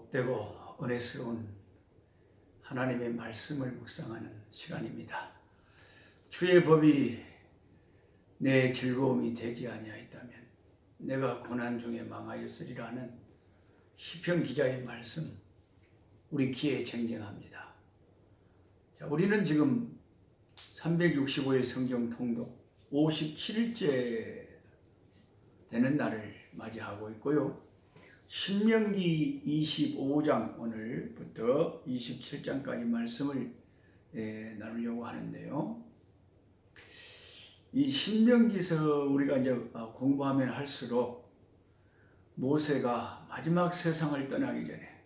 복되고 은혜스러운 하나님의 말씀을 묵상하는 시간입니다. 주의 법이 내 즐거움이 되지 아니하였다면 내가 고난 중에 망하였으리라는 시편 기자의 말씀, 우리 귀에 쟁쟁합니다. 자, 우리는 지금 365일 성경 통독 57일째 되는 날을 맞이하고 있고요. 신명기 25장 오늘부터 27장까지 말씀을 나누려고 하는데요. 이 신명기서 우리가 이제 공부하면 할수록 모세가 마지막 세상을 떠나기 전에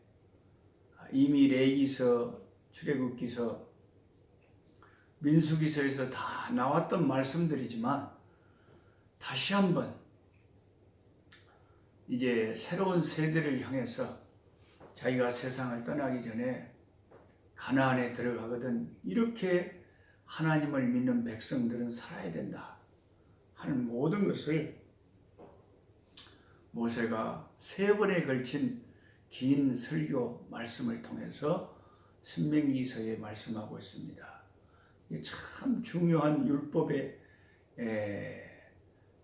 이미 레위기서, 출애굽기서, 민수기서에서 다 나왔던 말씀들이지만 다시 한번 이제 새로운 세대를 향해서 자기가 세상을 떠나기 전에 가나안에 들어가거든 이렇게 하나님을 믿는 백성들은 살아야 된다 하는 모든 것을 모세가 3번에 걸친 긴 설교 말씀을 통해서 신명기서에 말씀하고 있습니다. 참 중요한 율법의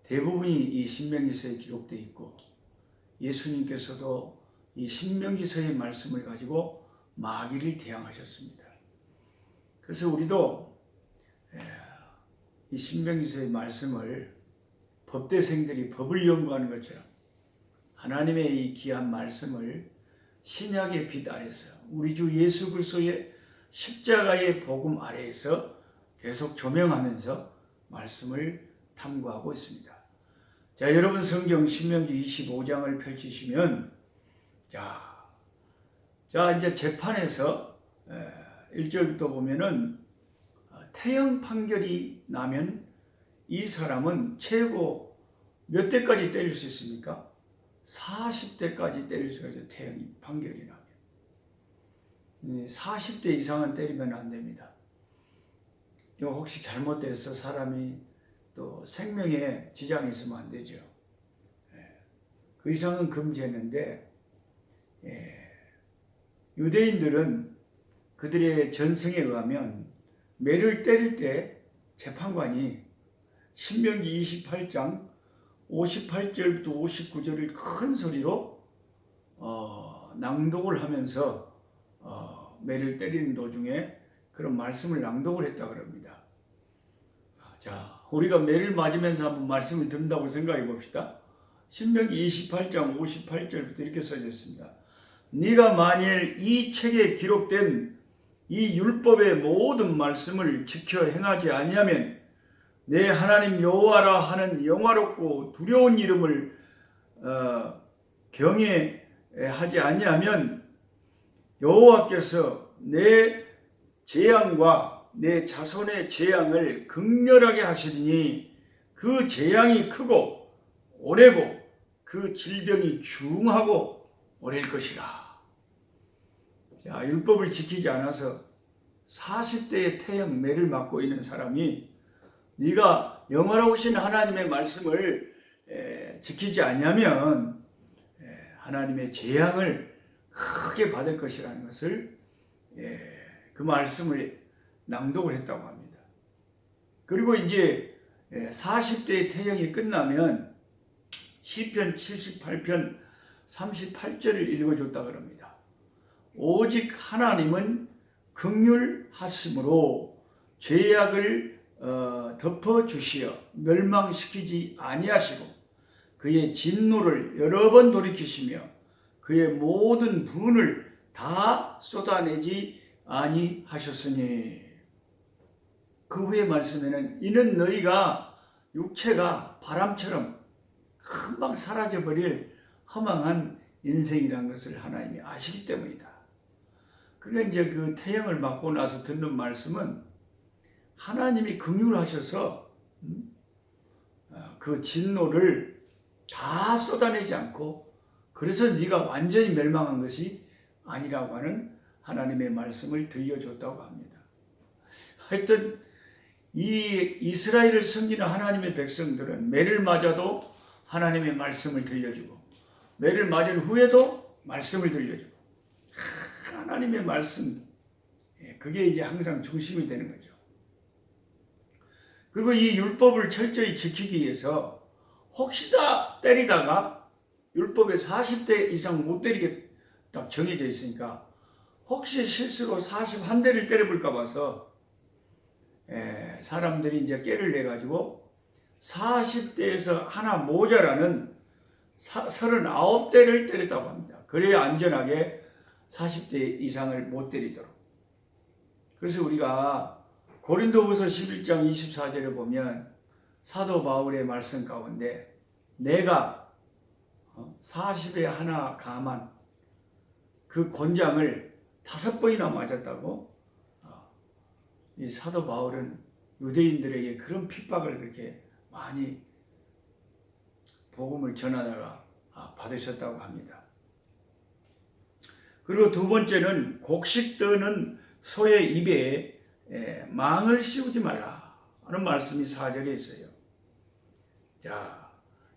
대부분이 이 신명기서에 기록되어 있고 예수님께서도 이 신명기서의 말씀을 가지고 마귀를 대항하셨습니다. 그래서 우리도 이 신명기서의 말씀을 법대생들이 법을 연구하는 것처럼 하나님의 이 귀한 말씀을 신약의 빛 아래서 우리 주 예수 그리스도의 십자가의 복음 아래에서 계속 조명하면서 말씀을 탐구하고 있습니다. 자, 여러분 성경 신명기 25장을 펼치시면 자 이제 재판에서 1절부터 보면은 태형 판결이 나면 이 사람은 최고 몇 대까지 때릴 수 있습니까? 40대까지 때릴 수가 있어요. 태형 판결이 나면 40대 이상은 때리면 안 됩니다. 혹시 잘못돼서 사람이 또 생명에 지장이 있으면 안 되죠. 그 이상은 금지했는데 유대인들은 그들의 전승에 의하면 매를 때릴 때 재판관이 신명기 28장 58절부터 59절을 큰 소리로 낭독을 하면서 매를 때리는 도중에 그런 말씀을 낭독을 했다고 합니다. 자, 우리가 매를 맞으면서 한번 말씀을 듣는다고 생각해 봅시다. 신명기 28장 58절부터 이렇게 써져 있습니다. 네가 만일 이 책에 기록된 이 율법의 모든 말씀을 지켜 행하지 아니하면 내 하나님 여호와라 하는 영화롭고 두려운 이름을 경외하지 아니하면 여호와께서 내 재앙과 내 자손의 재앙을 극렬하게 하시리니 그 재앙이 크고 오래고 그 질병이 중하고 오래일 것이라. 자, 율법을 지키지 않아서 40대의 태형 매를 맞고 있는 사람이 네가 영화로우신 하나님의 말씀을 지키지 않으면 하나님의 재앙을 크게 받을 것이라는 것을 그 말씀을 낭독을 했다고 합니다. 그리고 이제 40대의 태형이 끝나면 시편 78편 38절을 읽어줬다고 합니다. 오직 하나님은 긍휼하심으로 죄악을 덮어주시어 멸망시키지 아니하시고 그의 진노를 여러 번 돌이키시며 그의 모든 분을 다 쏟아내지 아니하셨으니. 그 후에 말씀에는 이는 너희가 육체가 바람처럼 금방 사라져버릴 허망한 인생이라는 것을 하나님이 아시기 때문이다. 그러니까 이제 그 태형을 맞고 나서 듣는 말씀은 하나님이 긍휼하셔서 그 진노를 다 쏟아내지 않고 그래서 네가 완전히 멸망한 것이 아니라고 하는 하나님의 말씀을 들려줬다고 합니다. 하여튼 이 이스라엘을 섬기는 하나님의 백성들은 매를 맞아도 하나님의 말씀을 들려주고 매를 맞은 후에도 말씀을 들려주고 하나님의 말씀, 그게 이제 항상 중심이 되는 거죠. 그리고 이 율법을 철저히 지키기 위해서 혹시나 때리다가 율법에 40대 이상 못 때리게 딱 정해져 있으니까 혹시 실수로 41대를 때려볼까 봐서 사람들이 이제 깨를 내가지고 40대에서 하나 모자라는 39대를 때렸다고 합니다. 그래야 안전하게 40대 이상을 못 때리도록. 그래서 우리가 고린도후서 11장 24절에 보면 사도 바울의 말씀 가운데 내가 40에 하나 감한 그 권장을 5번이나 맞았다고. 이 사도 바울은 유대인들에게 그런 핍박을 그렇게 많이 복음을 전하다가 받으셨다고 합니다. 그리고 두 번째는 곡식 떠는 소의 입에 망을 씌우지 말라 하는 말씀이 4절에 있어요. 자,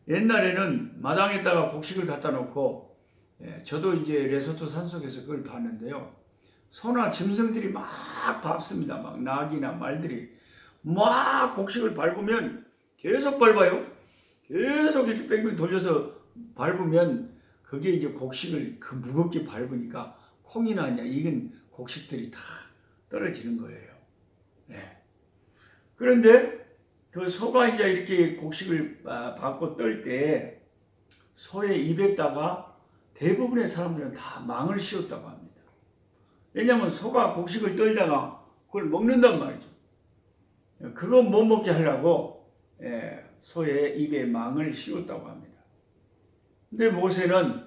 옛날에는 마당에다가 곡식을 갖다 놓고 저도 이제 레소토 산속에서 그걸 봤는데요. 소나 짐승들이 막 밟습니다. 막 낙이나 말들이 막 곡식을 밟으면 계속 밟아요. 계속 이렇게 뺑뺑 돌려서 밟으면 그게 이제 곡식을 그 무겁게 밟으니까 콩이나 이제 익은 곡식들이 다 떨어지는 거예요. 그런데 그 소가 이제 이렇게 곡식을 받고 떨 때 소의 입에다가 대부분의 사람들은 다 망을 씌웠다고 합니다. 왜냐하면 소가 곡식을 떨다가 그걸 먹는단 말이죠. 그거 못 먹게 하려고 소의 입에 망을 씌웠다고 합니다. 근데 모세는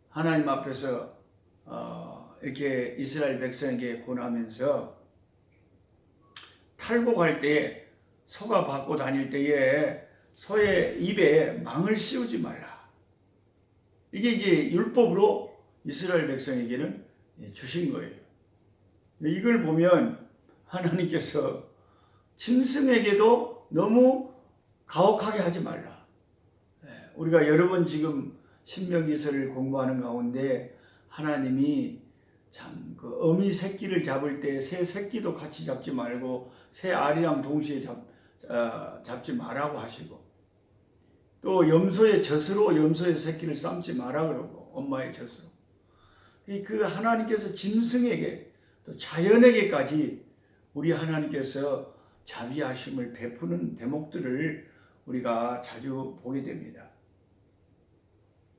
하나님 앞에서 이렇게 이스라엘 백성에게 권하면서 탈곡할 때 소가 받고 다닐 때에 소의 입에 망을 씌우지 말라. 이게 이제 율법으로 이스라엘 백성에게는 주신 거예요. 이걸 보면 하나님께서 짐승에게도 너무 가혹하게 하지 말라. 우리가 여러 번 지금 신명기서를 공부하는 가운데 하나님이 참 그 어미 새끼를 잡을 때 새 새끼도 같이 잡지 말고 새 알이랑 동시에 잡지 말라고 하시고, 또 염소의 젖으로 염소의 새끼를 삶지 마라 그러고, 엄마의 젖으로. 그 하나님께서 짐승에게 또 자연에게까지 우리 하나님께서 자비하심을 베푸는 대목들을 우리가 자주 보게 됩니다.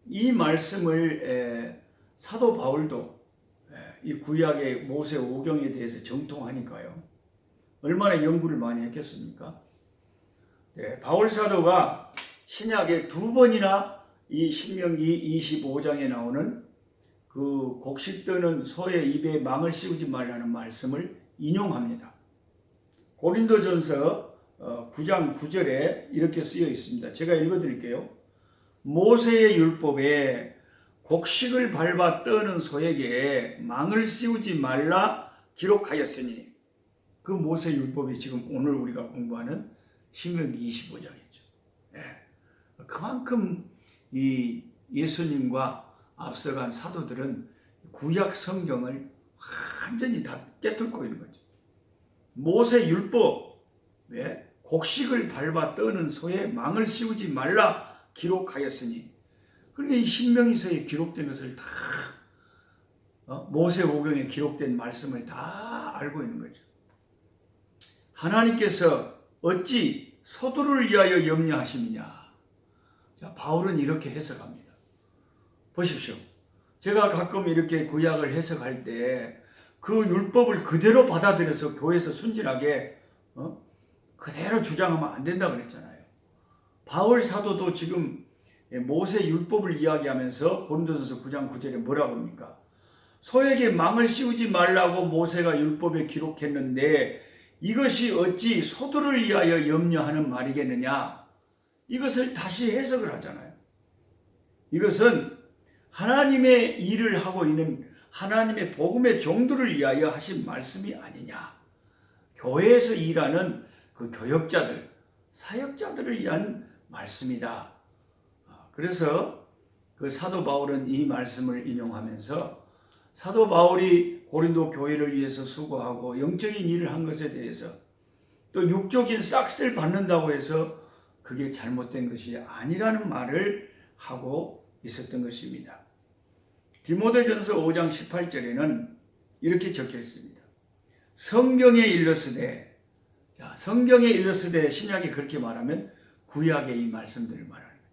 이 말씀을 사도 바울도 이 구약의 모세 오경에 대해서 정통하니까요. 얼마나 연구를 많이 했겠습니까? 바울 사도가 신약에 2번이나 이 신명기 25장에 나오는 그 곡식 떠는 소의 입에 망을 씌우지 말라는 말씀을 인용합니다. 고린도전서 9장 9절에 이렇게 쓰여 있습니다. 제가 읽어드릴게요. 모세의 율법에 곡식을 밟아 떠는 소에게 망을 씌우지 말라 기록하였으니, 그 모세 율법이 지금 오늘 우리가 공부하는 신명기 25장이죠. 그만큼 이 예수님과 앞서간 사도들은 구약 성경을 완전히 다 깨뚫고 있는 거죠. 모세 율법에 곡식을 밟아 떠는 소에 망을 씌우지 말라 기록하였으니, 그러니까 이 신명기서에 기록된 것을 다 모세 오경에 기록된 말씀을 다 알고 있는 거죠. 하나님께서 어찌 소들을 위하여 염려하심이냐. 자, 바울은 이렇게 해석합니다. 보십시오. 제가 가끔 이렇게 구약을 해석할 때 그 율법을 그대로 받아들여서 교회에서 순진하게 그대로 주장하면 안 된다고 그랬잖아요. 바울 사도도 지금 모세 율법을 이야기하면서 고린도전서 9장 9절에 뭐라고 합니까? 소에게 망을 씌우지 말라고 모세가 율법에 기록했는데 이것이 어찌 소들을 위하여 염려하는 말이겠느냐? 이것을 다시 해석을 하잖아요. 이것은 하나님의 일을 하고 있는 하나님의 복음의 종들을 위하여 하신 말씀이 아니냐. 교회에서 일하는 그 교역자들, 사역자들을 위한 말씀이다. 그래서 그 사도 바울은 이 말씀을 인용하면서 사도 바울이 고린도 교회를 위해서 수고하고 영적인 일을 한 것에 대해서 또 육적인 싹스를 받는다고 해서 그게 잘못된 것이 아니라는 말을 하고 있었던 것입니다. 디모데전서 5장 18절에는 이렇게 적혀 있습니다. 성경에 일렀으되, 자, 성경에 일렀으되 신약이 그렇게 말하면 구약의 이 말씀들을 말하는 거죠.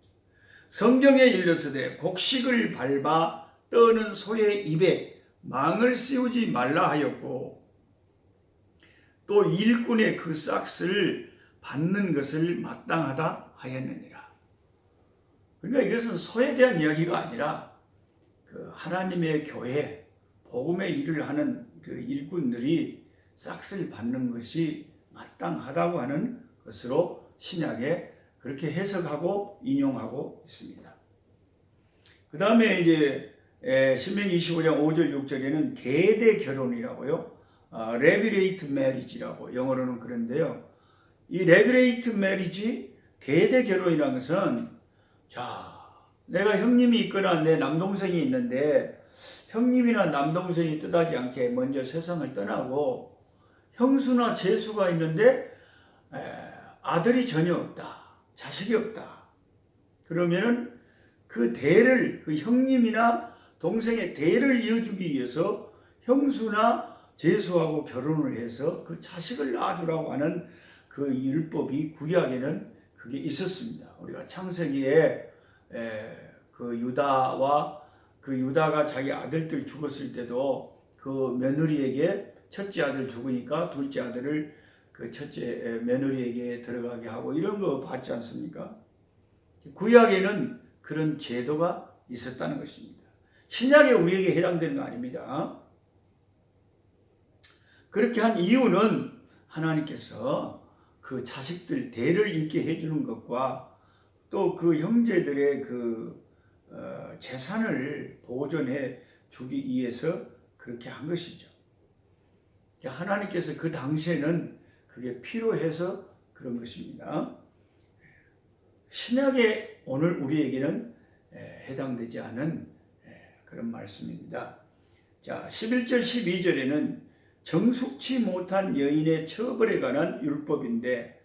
성경에 일렀으되 곡식을 밟아 떠는 소의 입에 망을 씌우지 말라 하였고 또 일꾼의 그 싹스를 받는 것을 마땅하다 하였느니라. 그러니까 이것은 소에 대한 이야기가 아니라 그 하나님의 교회, 복음의 일을 하는 그 일꾼들이 싹스를 받는 것이 마땅하다고 하는 것으로 신약에 그렇게 해석하고 인용하고 있습니다. 그 다음에 이제 신명기 25장 5절 6절에는 계대 결혼이라고요. 레비레이트 메리지라고 영어로는 그런데요. 이 레비레이트 메리지, 계대 결혼이라는 것은, 자, 내가 형님이 있거나 내 남동생이 있는데 형님이나 남동생이 뜻하지 않게 먼저 세상을 떠나고 형수나 제수가 있는데 아들이 전혀 없다, 자식이 없다. 그러면은 그 대를, 그 형님이나 동생의 대를 이어주기 위해서 형수나 제수하고 결혼을 해서 그 자식을 낳아주라고 하는 그 율법이 구약에는 그게 있었습니다. 우리가 창세기에 그 유다가 자기 아들들 죽었을 때도 그 며느리에게 첫째 아들 죽으니까 둘째 아들을 그 첫째 며느리에게 들어가게 하고 이런 거 봤지 않습니까? 구약에는 그런 제도가 있었다는 것입니다. 신약에 우리에게 해당되는 거 아닙니다. 그렇게 한 이유는 하나님께서 그 자식들 대를 잇게 해주는 것과 또 그 형제들의 그 재산을 보존해 주기 위해서 그렇게 한 것이죠. 하나님께서 그 당시에는 그게 필요해서 그런 것입니다. 신약에 오늘 우리에게는 해당되지 않은 그런 말씀입니다. 자, 11절 12절에는 정숙치 못한 여인의 처벌에 관한 율법인데,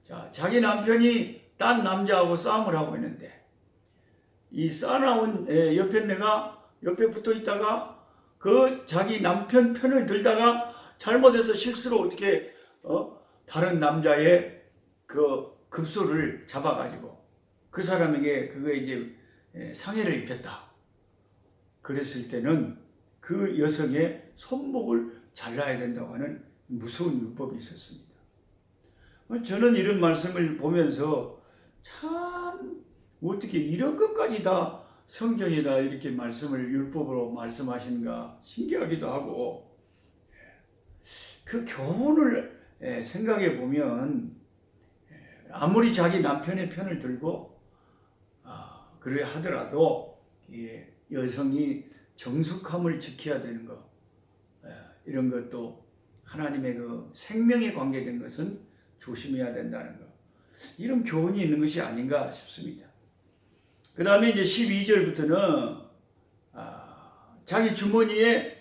자, 자기 남편이 딴 남자하고 싸움을 하고 있는데 이 싸나운 옆에 내가 옆에 붙어 있다가 그 자기 남편 편을 들다가 잘못해서 실수로 어떻게 다른 남자의 그 급소를 잡아가지고 그 사람에게 그거 이제 상해를 입혔다. 그랬을 때는 그 여성의 손목을 잘라야 된다고 하는 무서운 율법이 있었습니다. 저는 이런 말씀을 보면서 참 어떻게 이런 것까지 다 성경에다 이렇게 말씀을 율법으로 말씀하시는가 신기하기도 하고, 그 교훈을 생각해 보면 아무리 자기 남편의 편을 들고 그래 하더라도 여성이 정숙함을 지켜야 되는 것, 이런 것도 하나님의 그 생명에 관계된 것은 조심해야 된다는 것, 이런 교훈이 있는 것이 아닌가 싶습니다. 그 다음에 이제 12절부터는 자기 주머니에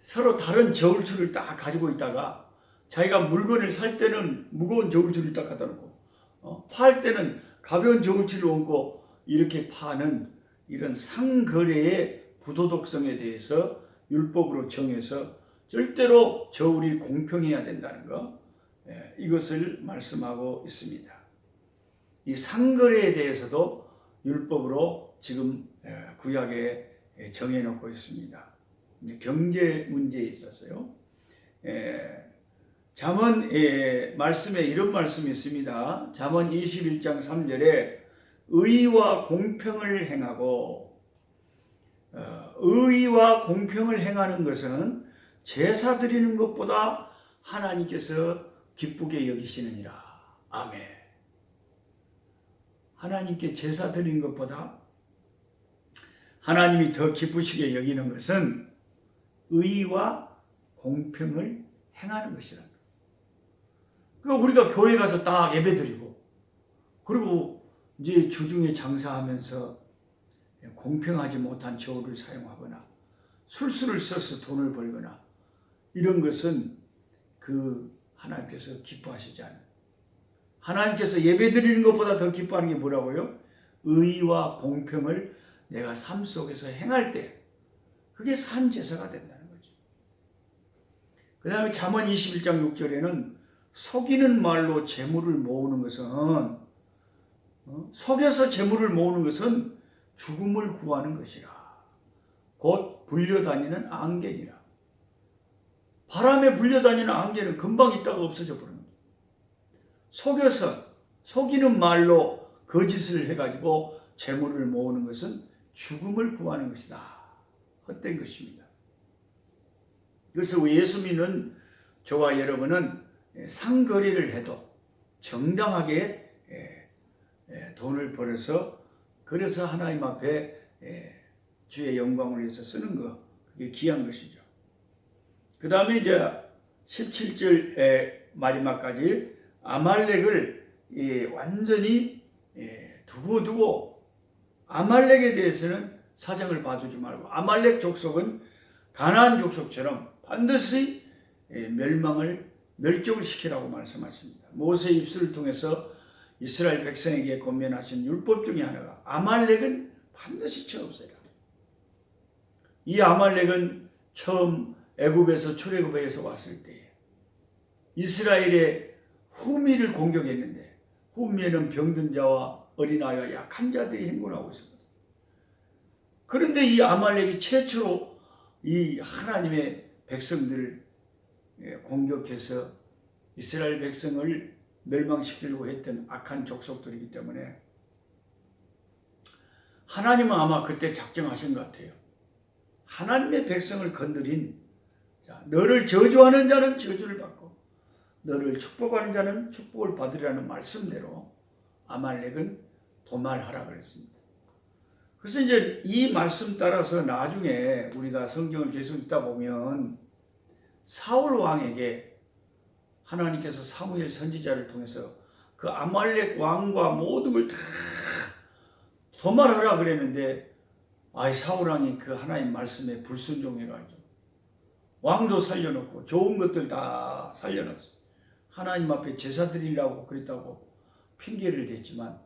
서로 다른 저울추를 딱 가지고 있다가 자기가 물건을 살 때는 무거운 저울추를 딱 갖다 놓고 팔 때는 가벼운 저울추를 얹고 이렇게 파는 이런 상거래의 부도덕성에 대해서 율법으로 정해서 절대로 저울이 공평해야 된다는 것, 이것을 말씀하고 있습니다. 이 상거래에 대해서도 율법으로 지금 구약에 정해놓고 있습니다. 경제 문제에 있어서요. 잠언 말씀에 이런 말씀이 있습니다. 잠언 21장 3절에 의와 공평을 행하고, 의와 공평을 행하는 것은 제사 드리는 것보다 하나님께서 기쁘게 여기시느니라. 아멘. 하나님께 제사 드리는 것보다 하나님이 더 기쁘시게 여기는 것은 의와 공평을 행하는 것이란다. 그러니까 우리가 교회 가서 딱 예배 드리고, 그리고 이제 주중에 장사하면서 공평하지 못한 저울을 사용하거나 술수를 써서 돈을 벌거나 이런 것은 그 하나님께서 기뻐하시지 않아요. 하나님께서 예배 드리는 것보다 더 기뻐하는 게 뭐라고요? 의와 공평을 내가 삶 속에서 행할 때 그게 산 제사가 된다는 거죠. 그 다음에 잠언 21장 6절에는 속이는 말로 재물을 모으는 것은 속여서 재물을 모으는 것은 죽음을 구하는 것이라. 곧 불려다니는 안개니라. 바람에 불려다니는 안개는 금방 있다가 없어져 버립니다. 속여서 속이는 말로 거짓을 해가지고 재물을 모으는 것은 죽음을 구하는 것이다. 헛된 것입니다. 그래서 예수 믿는 저와 여러분은 상거래를 해도 정당하게 돈을 벌어서 그래서 하나님 앞에 주의 영광을 위해서 쓰는 거, 그게 귀한 것이죠. 그 다음에 이제 17절 마지막까지 아말렉을 완전히 두고두고 아말렉에 대해서는 사정을 봐두지 말고 아말렉 족속은 가나안 족속처럼 반드시 멸종을 시키라고 말씀하십니다. 모세의 입술을 통해서 이스라엘 백성에게 권면하신 율법 중에 하나가 아말렉은 반드시 쳐없애라. 이 아말렉은 처음 애굽에서 출애굽에서 왔을 때에 이스라엘의 후미를 공격했는데 후미에는 병든 자와 어린아이와 약한 자들이 행군하고 있었거든요. 그런데 이 아말렉이 최초로 이 하나님의 백성들을 공격해서 이스라엘 백성을 멸망시키려고 했던 악한 족속들이기 때문에 하나님은 아마 그때 작정하신 것 같아요. 하나님의 백성을 건드린 너를 저주하는 자는 저주를 받고 너를 축복하는 자는 축복을 받으리라는 말씀대로 아말렉은 도말하라 그랬습니다. 그래서 이제 이 말씀 따라서 나중에 우리가 성경을 계속 읽다 보면 사울 왕에게 하나님께서 사무엘 선지자를 통해서 그 아말렉 왕과 모든 걸 다 도말하라 그랬는데 사울 왕이 그 하나님 말씀에 불순종해가지고 왕도 살려놓고 좋은 것들 다 살려놨어요. 하나님 앞에 제사 드리려고 그랬다고 핑계를 댔지만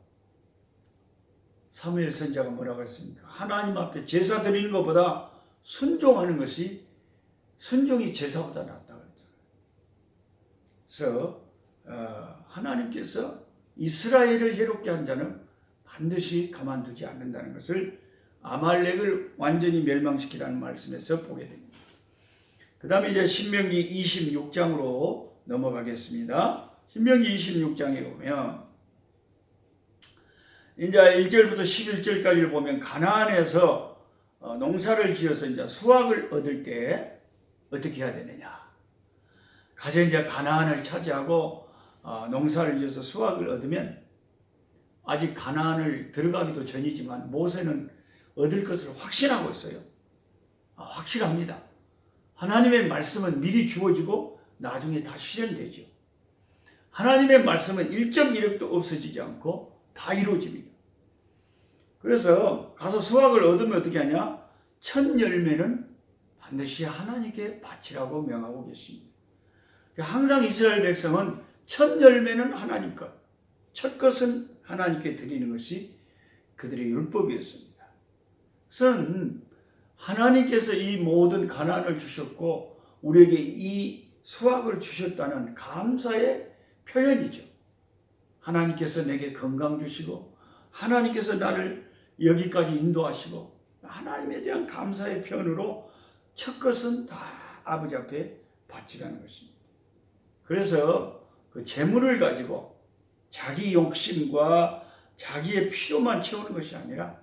사무엘 선지자가 뭐라고 했습니까? 하나님 앞에 제사 드리는 것보다 순종하는 것이 순종이 제사보다 낫다고 그랬잖아요. 그래서 하나님께서 이스라엘을 해롭게 한 자는 반드시 가만두지 않는다는 것을 아말렉을 완전히 멸망시키라는 말씀에서 보게 됩니다. 그 다음에 이제 신명기 26장으로 넘어가겠습니다. 신명기 26장에 보면 이제 1절부터 11절까지를 보면 가나안에서 농사를 지어서 이제 수확을 얻을 때 어떻게 해야 되느냐. 가서 이제 가나안을 차지하고 농사를 지어서 수확을 얻으면 아직 가나안을 들어가기도 전이지만 모세는 얻을 것을 확신하고 있어요. 확실합니다. 하나님의 말씀은 미리 주어지고 나중에 다 실현되죠. 하나님의 말씀은 1.1획도 없어지지 않고 다 이루어집니다. 그래서 가서 수확을 얻으면 어떻게 하냐? 첫 열매는 반드시 하나님께 바치라고 명하고 계십니다. 항상 이스라엘 백성은 첫 열매는 하나님 것, 첫 것은 하나님께 드리는 것이 그들의 율법이었습니다. 우선 하나님께서 이 모든 가나안을 주셨고 우리에게 이 수확을 주셨다는 감사의 표현이죠. 하나님께서 내게 건강 주시고 하나님께서 나를 여기까지 인도하시고 하나님에 대한 감사의 표현으로 첫 것은 다 아버지 앞에 바치라는 것입니다. 그래서 그 재물을 가지고 자기 욕심과 자기의 필요만 채우는 것이 아니라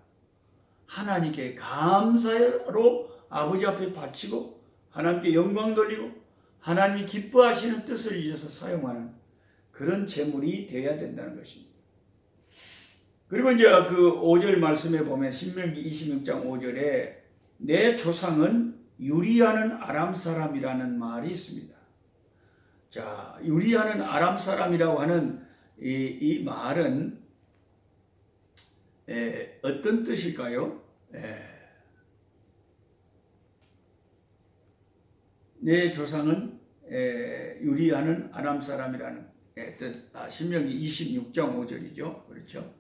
하나님께 감사로 아버지 앞에 바치고 하나님께 영광 돌리고 하나님이 기뻐하시는 뜻을 위해서 사용하는 그런 재물이 되어야 된다는 것입니다. 그리고 이제 그 5절 말씀에 보면 신명기 26장 5절에 내 조상은 유리하는 아람 사람이라는 말이 있습니다. 자, 유리하는 아람 사람이라고 하는 이 말은 어떤 뜻일까요? 내 조상은 유리하는 아람 사람이라는 뜻. 신명기 26장 5절이죠. 그렇죠?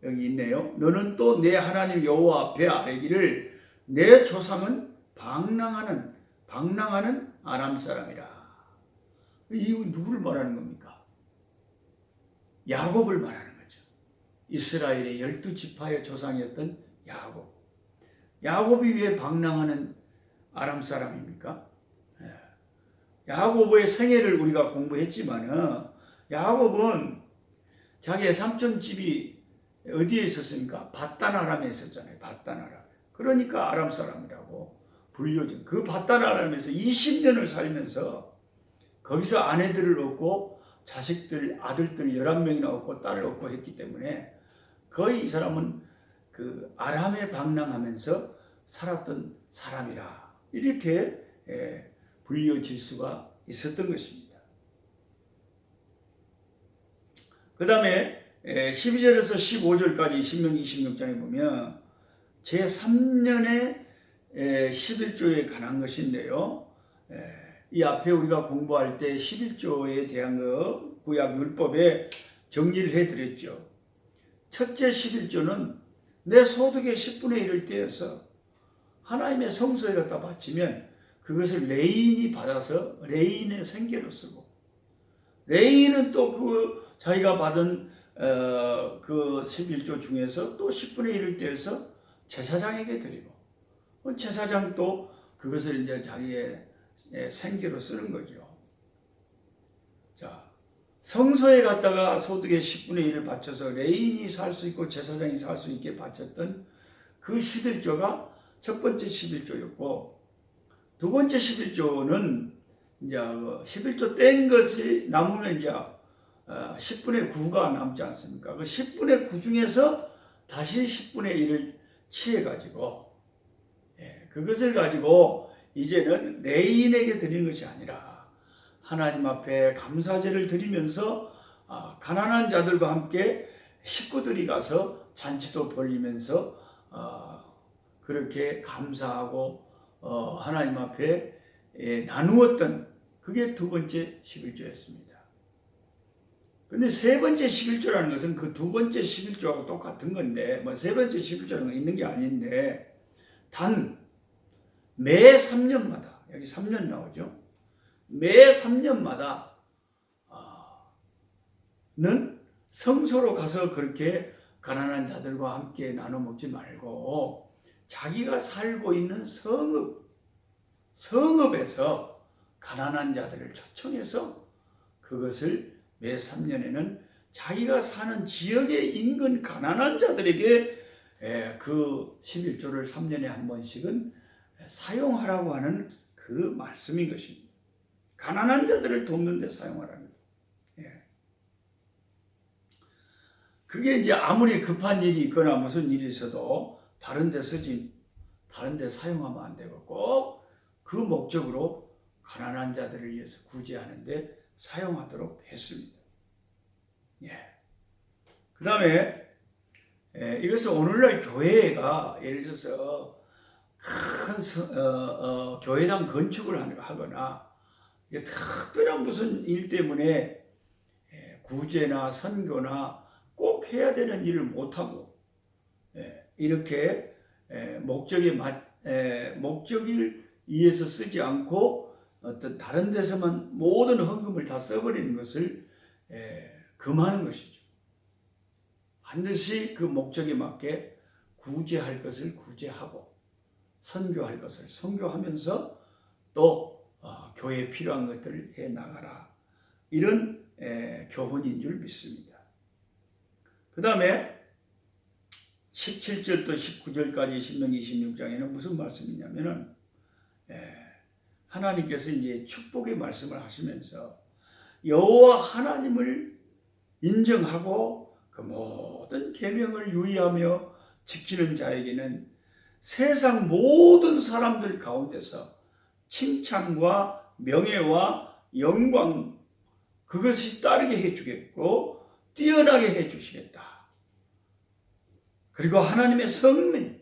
여기 있네요. 너는 또 내 하나님 여호와 앞에 아뢰기를 내 조상은 방랑하는 아람 사람이라. 이 누구를 말하는 겁니까? 야곱을 말하는 거죠. 이스라엘의 12지파의 조상이었던 야곱. 야곱이 왜 방랑하는 아람 사람입니까? 야곱의 생애를 우리가 공부했지만은 야곱은 자기의 삼촌 집이 어디에 있었습니까? 밧단 아람에 있었잖아요. 밧단 아람. 그러니까 아람 사람이라고 불려진. 그 밧단 아람에서 20년을 살면서 거기서 아내들을 얻고 자식들, 아들들 11명이나 얻고 딸을 얻고 했기 때문에 거의 이 사람은 그 아람에 방랑하면서 살았던 사람이라 이렇게 불려질 수가 있었던 것입니다. 그 다음에 12절에서 15절까지 신명기 26장에 보면 제3년의 11조에 관한 것인데요. 이 앞에 우리가 공부할 때 11조에 대한 거 구약 율법에 정리를 해드렸죠. 첫째 11조는 내 소득의 10분의 1을 떼어서 하나님의 성소에 갖다 바치면 그것을 레인이 받아서 레인의 생계로 쓰고, 레인은 또 그 자기가 받은 그 11조 중에서 또 10분의 1을 떼어서 제사장에게 드리고, 제사장 또 그것을 이제 자기의 생계로 쓰는 거죠. 자, 성소에 갔다가 소득의 10분의 1을 바쳐서 레인이 살 수 있고 제사장이 살 수 있게 바쳤던 그 11조가 첫 번째 11조였고, 두 번째 11조는 이제 11조 뗀 것이 남으면 이제 10분의 9가 남지 않습니까? 그 10분의 9 중에서 다시 10분의 1을 취해가지고, 그것을 가지고 이제는 레인에게 드리는 것이 아니라 하나님 앞에 감사제를 드리면서 가난한 자들과 함께 식구들이 가서 잔치도 벌리면서 그렇게 감사하고 하나님 앞에 나누었던 그게 두 번째 11조였습니다. 근데 세 번째 11조라는 것은 그 두 번째 11조하고 똑같은 건데, 뭐 세 번째 11조라는 건 있는 게 아닌데, 단 매 3년마다, 여기 3년 나오죠. 매 3년마다 는 성소로 가서 그렇게 가난한 자들과 함께 나눠 먹지 말고 자기가 살고 있는 성읍에서 가난한 자들을 초청해서 그것을 매 3년에는 자기가 사는 지역의 인근 가난한 자들에게 그 11조를 3년에 한 번씩은 사용하라고 하는 그 말씀인 것입니다. 가난한 자들을 돕는 데 사용하라는 거예요. 그게 이제 아무리 급한 일이 있거나 무슨 일이 있어도 다른 데 사용하면 안 되고 꼭 그 목적으로 가난한 자들을 위해서 구제하는 데 사용하도록 했습니다. 그 다음에 이것은 오늘날 교회가 예를 들어서 큰 교회당 건축을 하거나 특별한 무슨 일 때문에 구제나 선교나 꼭 해야 되는 일을 못하고 이렇게 목적을 위해서 쓰지 않고 어떤 다른 데서만 모든 헌금을 다 써버리는 것을 금하는 것이죠. 반드시 그 목적에 맞게 구제할 것을 구제하고 선교할 것을 선교하면서 또 교회에 필요한 것들을 해나가라. 이런 교훈인 줄 믿습니다. 그 다음에 17절부터 19절까지 신명기 26장에는 무슨 말씀이 있냐면은 하나님께서 이제 축복의 말씀을 하시면서 여호와 하나님을 인정하고 그 모든 계명을 유의하며 지키는 자에게는 세상 모든 사람들 가운데서 칭찬과 명예와 영광 그것이 따르게 해주겠고 뛰어나게 해주시겠다. 그리고 하나님의 성민,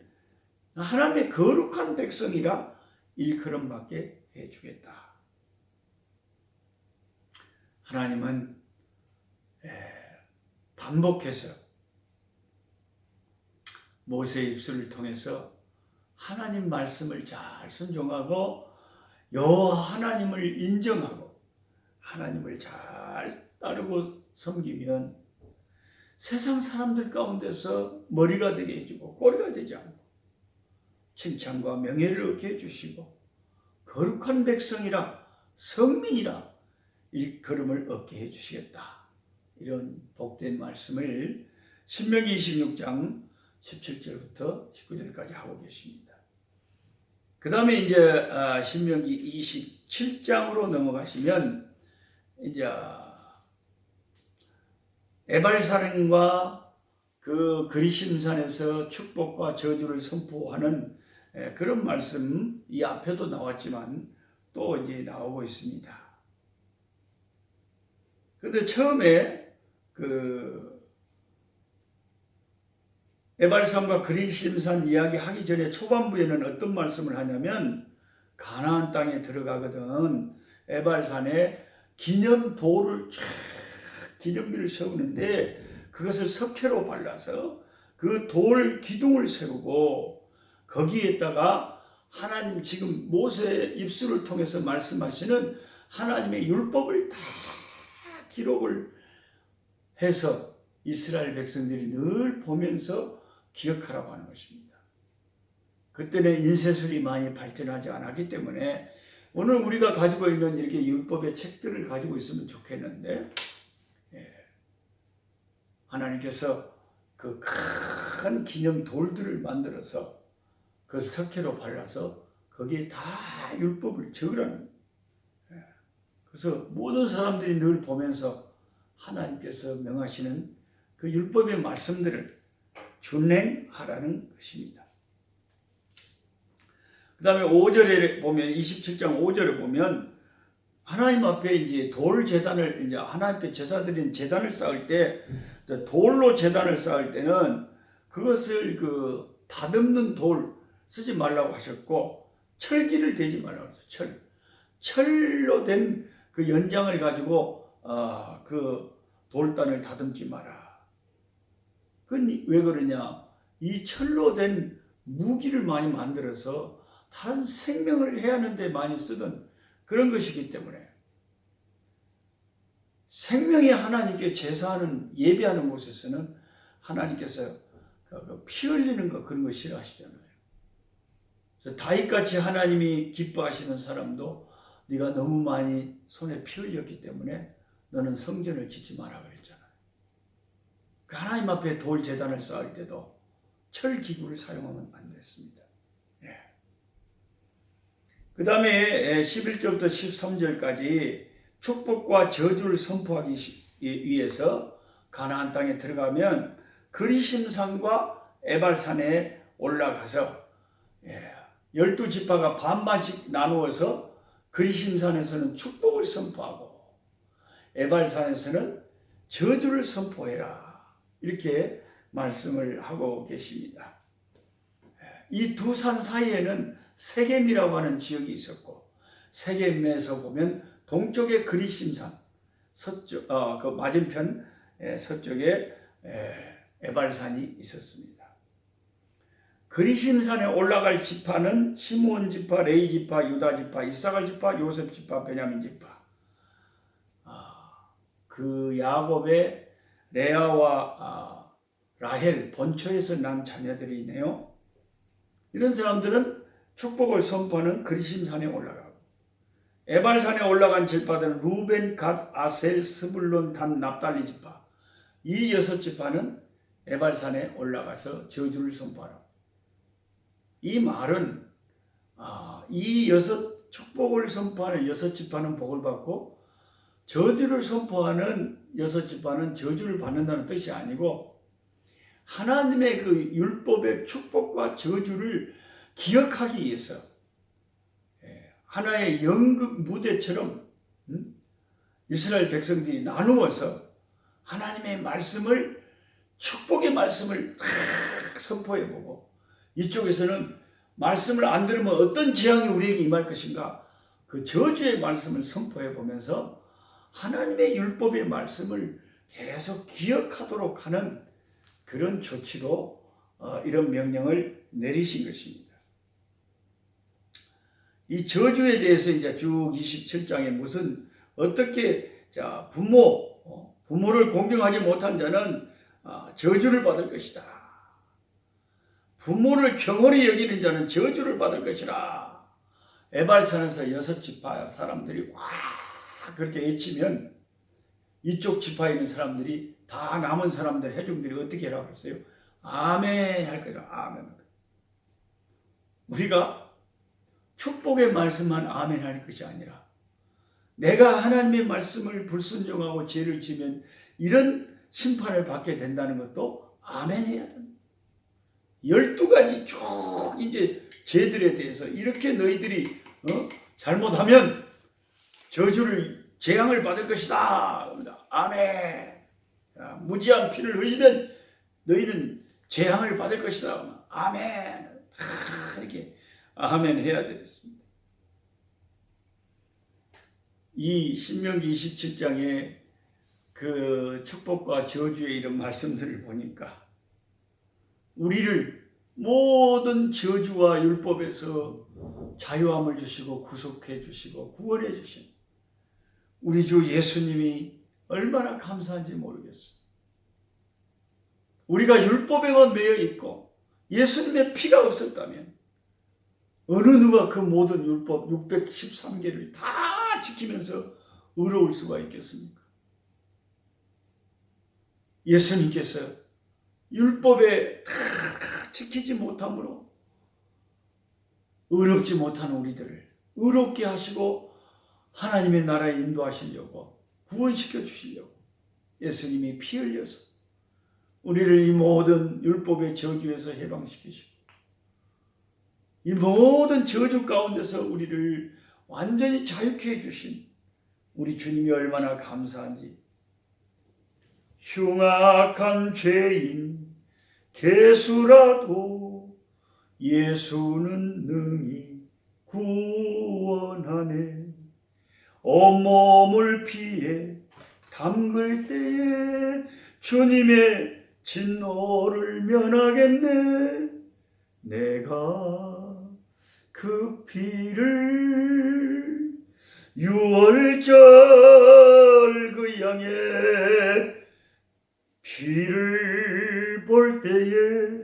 하나님의 거룩한 백성이라 일컬음받게 주겠다. 하나님은 반복해서 모세의 입술을 통해서 하나님 말씀을 잘 순종하고 여호와 하나님을 인정하고 하나님을 잘 따르고 섬기면 세상 사람들 가운데서 머리가 되게 해주고 꼬리가 되지 않고 칭찬과 명예를 얻게 해주시고 거룩한 백성이라 성민이라 일컬음을 얻게 해주시겠다. 이런 복된 말씀을 신명기 26장 17절부터 19절까지 하고 계십니다. 그 다음에 이제 신명기 27장으로 넘어가시면 이제 에발산과 그 그리심산에서 축복과 저주를 선포하는 그런 말씀 이 앞에도 나왔지만 또 이제 나오고 있습니다. 그런데 처음에 그 에발산과 그리심산 이야기 하기 전에 초반부에는 어떤 말씀을 하냐면 가나안 땅에 들어가거든 에발산에 기념돌을 쫙 기념비를 세우는데 그것을 석회로 발라서 그 돌 기둥을 세우고 거기에다가 하나님 지금 모세의 입술을 통해서 말씀하시는 하나님의 율법을 다 기록을 해서 이스라엘 백성들이 늘 보면서 기억하라고 하는 것입니다. 그때는 인쇄술이 많이 발전하지 않았기 때문에 오늘 우리가 가지고 있는 이렇게 율법의 책들을 가지고 있으면 좋겠는데 하나님께서 그 큰 기념 돌들을 만들어서 그 석회로 발라서 거기에 다 율법을 적으라는 거예요. 그래서 모든 사람들이 늘 보면서 하나님께서 명하시는 그 율법의 말씀들을 준행하라는 것입니다. 그 다음에 5절에 보면 27장 5절에 보면 하나님 앞에 이제 돌 제단을 이제 하나님 앞에 제사드린 제단을 쌓을 때 돌로 제단을 쌓을 때는 그것을 그 다듬는 돌 쓰지 말라고 하셨고 철기를 대지 말라고 했어요. 철로 된 그 연장을 가지고 그 돌단을 다듬지 마라. 그건 왜 그러냐? 이 철로 된 무기를 많이 만들어서 다른 생명을 해야 하는데 많이 쓰던 그런 것이기 때문에 생명의 하나님께 제사하는 예배하는 곳에서는 하나님께서 피 흘리는 거 그런 거 싫어하시잖아요. 그래서 다윗같이 하나님이 기뻐하시는 사람도 네가 너무 많이 손에 피 흘렸기 때문에 너는 성전을 짓지 마라 그랬잖아요. 그 하나님 앞에 돌 제단을 쌓을 때도 철 기구를 사용하면 안 됐습니다. 그 다음에 11절부터 13절까지 축복과 저주를 선포하기 위해서 가나안 땅에 들어가면 그리심산과 에발산에 올라가서 12지파가 반반씩 나누어서 그리심산에서는 축복을 선포하고 에발산에서는 저주를 선포해라 이렇게 말씀을 하고 계십니다. 이 두 산 사이에는 세겜이라고 하는 지역이 있었고 세겜에서 보면 동쪽에 그리심산, 서쪽 그 맞은편 서쪽에 에발산이 있었습니다. 그리심산에 올라갈 지파는 시므온 지파, 레위 지파, 유다 지파, 이사갈 지파, 요셉 지파, 베냐민 지파. 그 야곱의 레아와 라헬 본처에서 난 자녀들이네요. 이런 사람들은 축복을 선포하는 그리심산에 올라가고 에발산에 올라간 지파들은 루벤, 갓, 아셀, 스불론, 단, 납달리 지파. 이 6지파는 에발산에 올라가서 저주를 선포하라. 이 말은 이 6 축복을 선포하는 6지파는 복을 받고 저주를 선포하는 6지파는 저주를 받는다는 뜻이 아니고 하나님의 그 율법의 축복과 저주를 기억하기 위해서 하나의 연극 무대처럼 이스라엘 백성들이 나누어서 하나님의 말씀을 축복의 말씀을 탁 선포해보고 이쪽에서는 말씀을 안 들으면 어떤 재앙이 우리에게 임할 것인가 그 저주의 말씀을 선포해 보면서 하나님의 율법의 말씀을 계속 기억하도록 하는 그런 조치로 이런 명령을 내리신 것입니다. 이 저주에 대해서 이제 쭉 27장에 무슨 어떻게 부모를 공경하지 못한 자는 저주를 받을 것이다. 부모를 경홀히 여기는 자는 저주를 받을 것이라. 에발산에서 6지파 사람들이 와 그렇게 외치면 이쪽 지파에 있는 사람들이 다 남은 사람들 회중들이 어떻게 하라고 했어요? 아멘 할 거죠. 아멘. 우리가 축복의 말씀만 아멘 할 것이 아니라 내가 하나님의 말씀을 불순종하고 죄를 지면 이런 심판을 받게 된다는 것도 아멘 해야 됩니다. 12가지 쭉 이제 죄들에 대해서 이렇게 너희들이 잘못하면 재앙을 받을 것이다. 아멘. 무지한 피를 흘리면 너희는 재앙을 받을 것이다. 아멘. 이렇게 아멘 해야 되겠습니다. 이 신명기 27장에 그 축복과 저주의 이런 말씀들을 보니까 우리를 모든 저주와 율법에서 자유함을 주시고 구속해 주시고 구원해 주신 우리 주 예수님이 얼마나 감사한지 모르겠어요. 우리가 율법에만 매여 있고 예수님의 피가 없었다면 어느 누가 그 모든 율법 613개를 다 지키면서 의로울 수가 있겠습니까? 예수님께서 율법에 다 지키지 못함으로 의롭지 못한 우리들을 의롭게 하시고 하나님의 나라에 인도하시려고 구원시켜 주시려고 예수님이 피 흘려서 우리를 이 모든 율법의 저주에서 해방시키시고 이 모든 저주 가운데서 우리를 완전히 자유케 해주신 우리 주님이 얼마나 감사한지. 흉악한 죄인 개수라도 예수는 능히 구원하네. 온몸을 피해 담글 때에 주님의 진노를 면하겠네. 내가 그 피를 유월절 그 양의 피를 볼 때에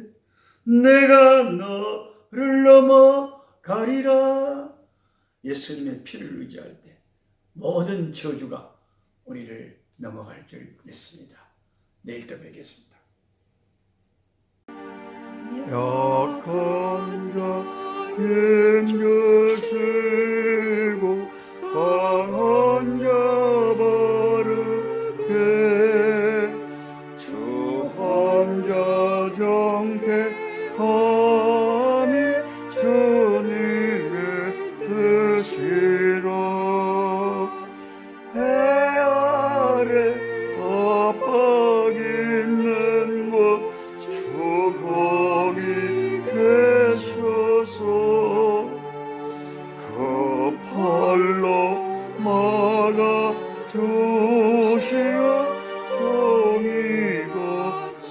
내가 너를 넘어가리라. 예수님의 피를 의지할 때 모든 저주가 우리를 넘어갈 줄 믿습니다. 내일 또 뵙겠습니다. 약한 자 힘주시고 강한 자 바르게 추한 자 정택함이 주님의 뜻이라. 해 아래 압박 있는 곳 주 거기 계셔서 그 팔로 막아 주시어 종이가 서